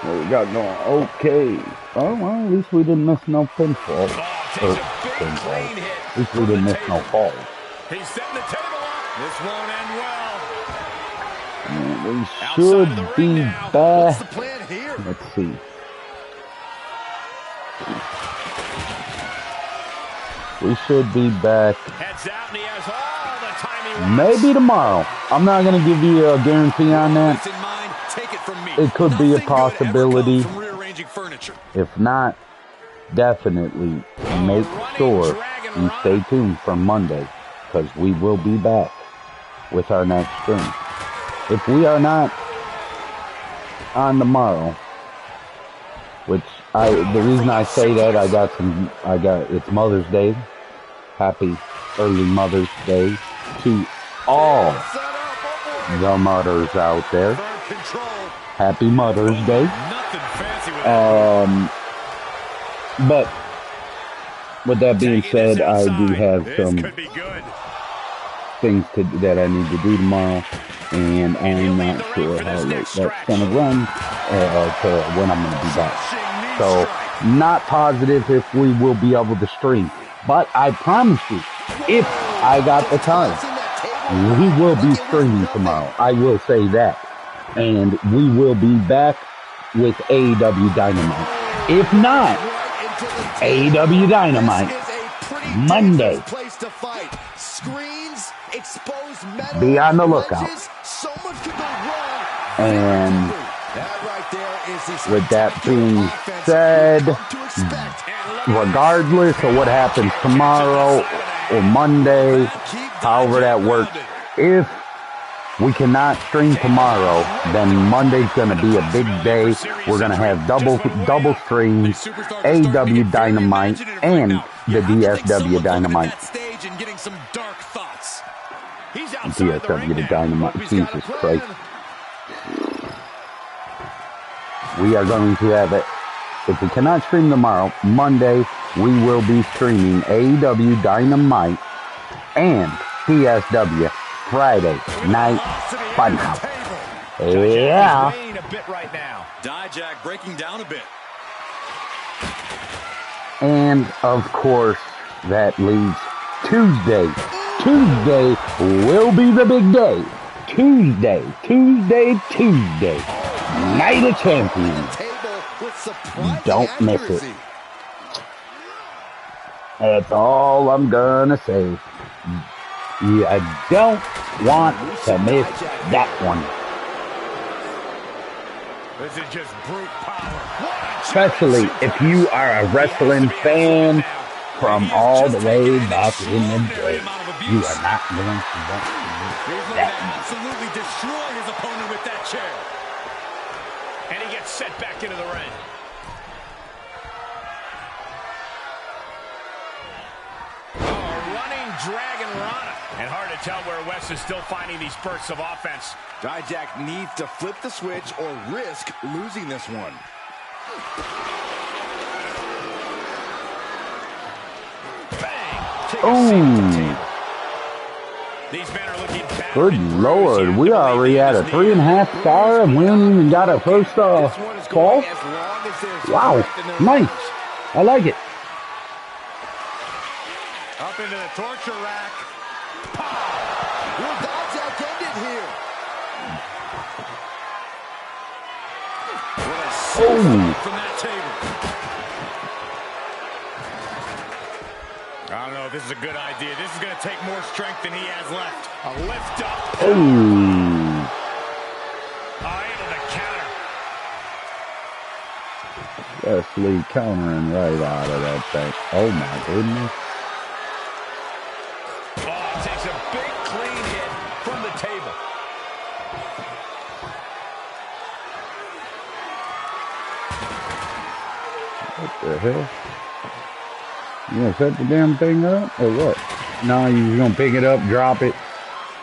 What we got going? Okay. Oh, well, at least we didn't miss no pinfall. At least we didn't miss no falls. He's setting the table up. This won't end well. We should be back. What's the plan here? Let's see. We should be back. Heads out and he has all the time he wants. Maybe tomorrow. I'm not going to give you a guarantee on that. It could be a possibility. If not, definitely make sure you stay tuned for Monday, because we will be back with our next stream. If we are not on tomorrow, which the reason I say that, it's Mother's Day. Happy early Mother's Day to all the mothers out there. Happy Mother's Day. Nothing fancy with that. But with that being said, I do have This some could be good. things that I need to do tomorrow, and I'm not sure how late that's going to run to when I'm going to be back. So, not positive if we will be able to stream. But I promise you, if I got the time, we will be streaming tomorrow. I will say that. And we will be back with AEW Dynamite. If not, AEW Dynamite Monday. Be on the lookout. And with that being said, regardless of what happens tomorrow or Monday, however that works, if we cannot stream tomorrow, then Monday's going to be a big day. We're going to have double streams, AEW Dynamite and the DSW Dynamite. DSW Dynamite, Jesus Christ. We are going to have it. If we cannot stream tomorrow, Monday, we will be streaming AEW Dynamite and DSW Friday Night Funhouse. Yeah. Dijak breaking down a bit. And of course, that leaves Tuesday. Tuesday will be the big day. Tuesday. Night of Champions. Don't miss it. That's all I'm gonna say. I don't want to miss that one. This is just brute power. Especially if you are a wrestling fan from all the way back in the day. You are not going to want to miss that one. Absolutely destroy his opponent with that chair. And he gets set back into the ring. Dragon Rana. And hard to tell where Wes is still finding these bursts of offense. Dijak needs to flip the switch or risk losing this one. Ooh. These men are looking bad. Good Lord, we already at a 3.5 star and we haven't even got a first fall? Wow, nice. I like it. Up into the torture rack. Will Dijak end it here? From that table. I don't know if this is a good idea. This is going to take more strength than he has left. A lift up. Ooh. Able to counter. Wesley countering right out of that thing. Oh my goodness. Takes a big clean hit from the table. What the hell? You gonna set the damn thing up or what? No, you gonna pick it up, drop it.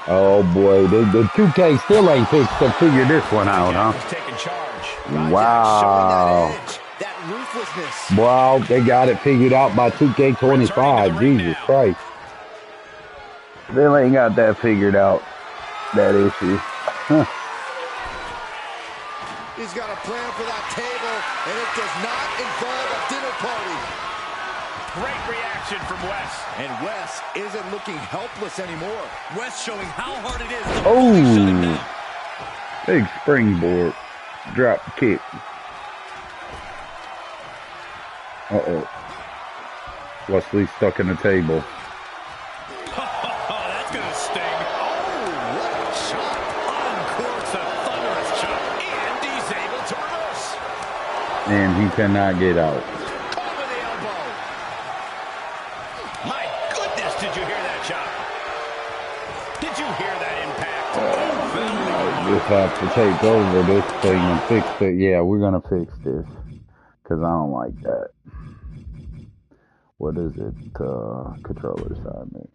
Oh boy, the 2K still ain't fixed to figure this one out, huh? Taking charge. Wow. That ruthlessness. Wow, they got it figured out by 2K25. Jesus Christ. Still ain't got that figured out, that issue. Huh. He's got a plan for that table, and it does not involve a dinner party. Great reaction from Wes. And Wes isn't looking helpless anymore. Wes showing how hard it is to shut him down. Big springboard. Drop kick. Uh-oh. Wesley stuck in the table. That's going to sting. Oh, what a shot. Uncorks a thunderous shot. And he's able to reverse. And he cannot get out. Over the elbow. My goodness, did you hear that shot? Did you hear that impact? I just have to take over this thing and fix it. Yeah, we're going to fix this. Because I don't like that. What is it? Controller assignment.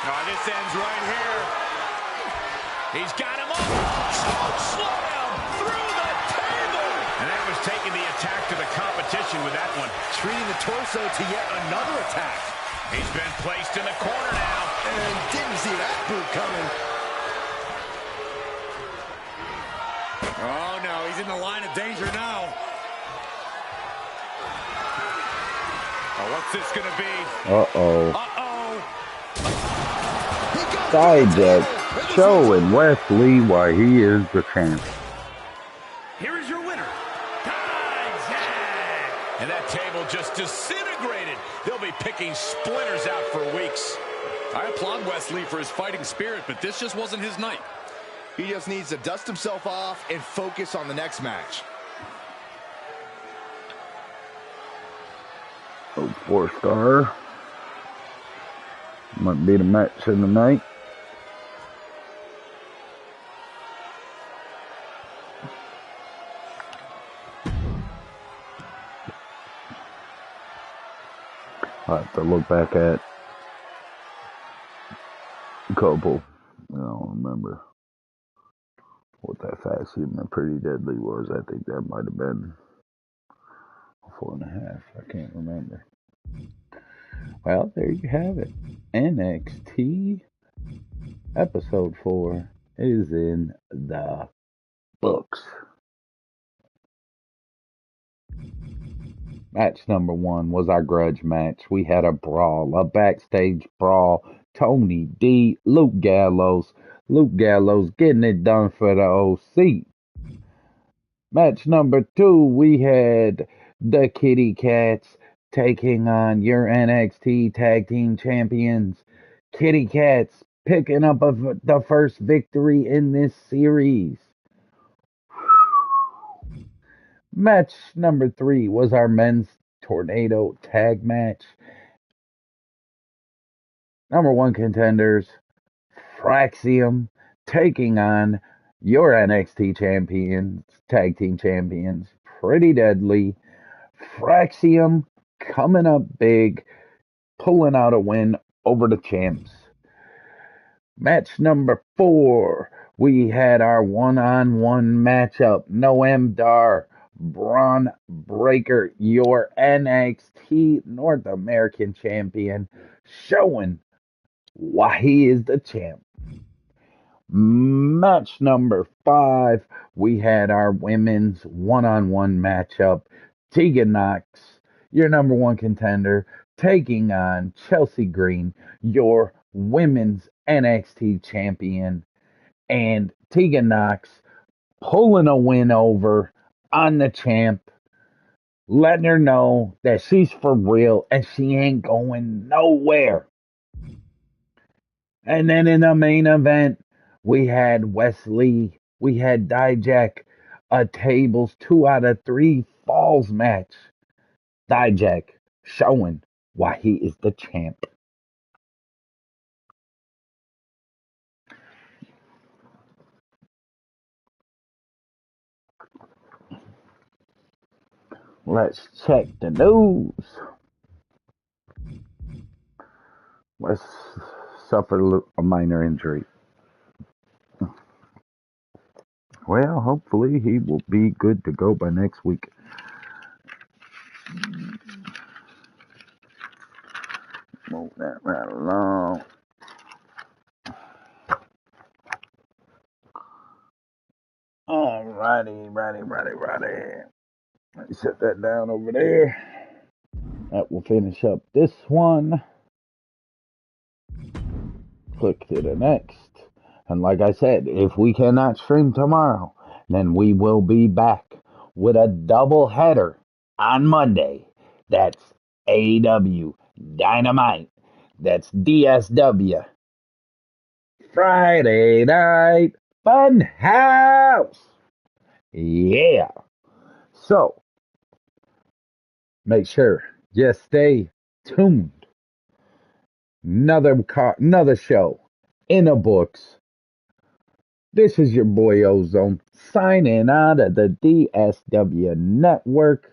Oh, this ends right here. He's got him up. Choke slam through the table. And that was taking the attack to the competition with that one. Treating the torso to yet another attack. He's been placed in the corner now. And didn't see that boot coming. Oh, no, he's in the line of danger now. Oh, what's this going to be? Uh-oh. Uh-oh. Dijak showing Wesley why he is the champ. Here is your winner, Dijak. And that table just disintegrated. They'll be picking splinters out for weeks. I applaud Wesley for his fighting spirit, but this just wasn't his night. He just needs to dust himself off and focus on the next match. Oh, 4-star. Might be the match of the night. I have to look back at a couple. I don't remember what that faction and Pretty Deadly was. I think that might have been 4.5. I can't remember. Well, there you have it. NXT episode 4 is in the books. Match number 1 was our grudge match. We had a brawl, a backstage brawl. Tony D, Luke Gallows. Luke Gallows getting it done for the OC. Match number 2, we had the Kitty Cats taking on your NXT Tag Team Champions. Kitty Cats picking up the first victory in this series. Match number 3 was our men's tornado tag match. Number 1 contenders, Fraxium, taking on your NXT champions, tag team champions, Pretty Deadly. Fraxium coming up big, pulling out a win over the champs. Match number 4, we had our one-on-one matchup. Noam Dar, Braun Breaker, your NXT North American champion, showing why he is the champ. Match number 5, we had our women's one-on-one matchup. Tegan Knox, your number 1 contender, taking on Chelsea Green, your women's NXT champion. And Tegan Knox pulling a win over on the champ, letting her know that she's for real and she ain't going nowhere. And then in the main event, we had Wesley, we had Dijak, a tables 2 out of 3 falls match. Dijak showing why he is the champ. Let's check the news. Wes suffered a minor injury. Well, hopefully he will be good to go by next week. Move that right along. Righty. Let me set that down over there. That will finish up this one. Click to the next. And like I said, if we cannot stream tomorrow, then we will be back with a double header on Monday. That's AEW Dynamite. That's DSW. Friday Night Funhouse. Yeah. So, make sure you stay tuned. Another show in the books. This is your boy Ozone signing out of the DSW network.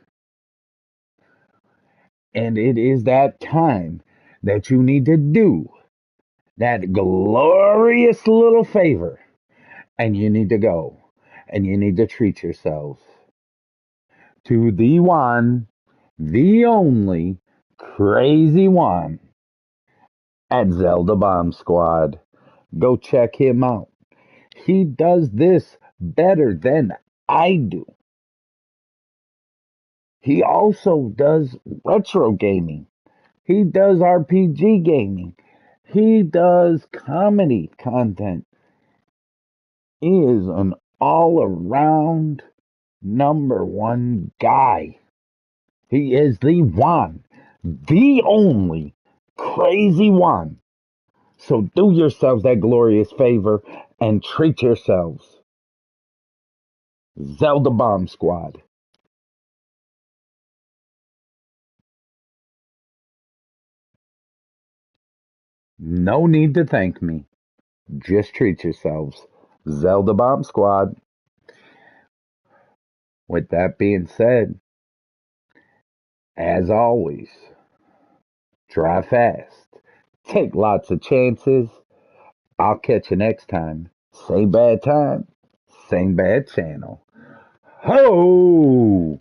And it is that time that you need to do that glorious little favor, and you need to go and you need to treat yourselves to the one, the only crazy one at Zelda Bomb Squad. Go check him out. He does this better than I do. He also does retro gaming. He does RPG gaming. He does comedy content. He is an all around number one guy. He is the one, the only crazy one. So do yourselves that glorious favor and treat yourselves. Zelda Bomb Squad. No need to thank me. Just treat yourselves. Zelda Bomb Squad. With that being said, as always, drive fast. Take lots of chances. I'll catch you next time. Same bad time, same bad channel. Ho!